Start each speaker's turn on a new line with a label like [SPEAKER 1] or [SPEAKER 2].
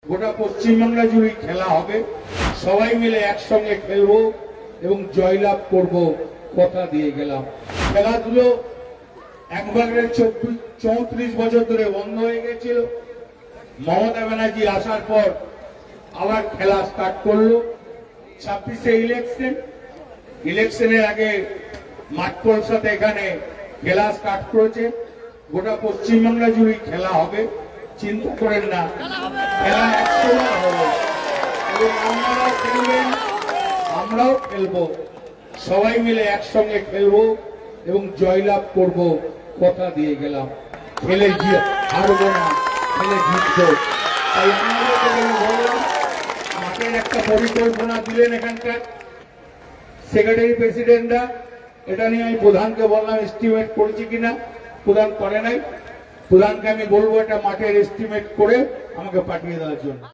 [SPEAKER 1] গোটা পশ্চিমবাংলা জুড়ে খেলা হবে, সবাই মিলে একসঙ্গে খেলবো এবং জয়লাভ করব কথা দিয়ে গেলাম। খেলাধুলো একবারে 34 বছর ধরে বন্ধ হয়ে গেছিল। মমতা ব্যানার্জি আসার পর আবার খেলা স্টার্ট করলো। 26-এ ইলেকশনের আগে মাঠ কলসাতে এখানে খেলা স্টার্ট করেছে। গোটা পশ্চিমবাংলা জুড়ে খেলা হবে, চিন্তা করেন না, খেলা 100 বার হবে এবং আপনারাও খেলবেন, আমরাও খেলবো, সবাই মিলে একসঙ্গে খেলবো এবং জয়লাভ করব কথা দিয়ে গেলাম। খেলে হারবো না, খেলে জিতবো। তাই আপনাদের বললাম, মাঠের একটা পরিকল্পনা দিলেন এখানকার সেক্রেটারি প্রেসিডেন্টরা, এটা নিয়ে আমি প্রধানকে বললাম এস্টিমেট করেছি কিনা, প্রধান করে নাই। প্রধানকে আমি বলবো এটা মাঠের এস্টিমেট করে আমাকে পাঠিয়ে দেওয়ার জন্য।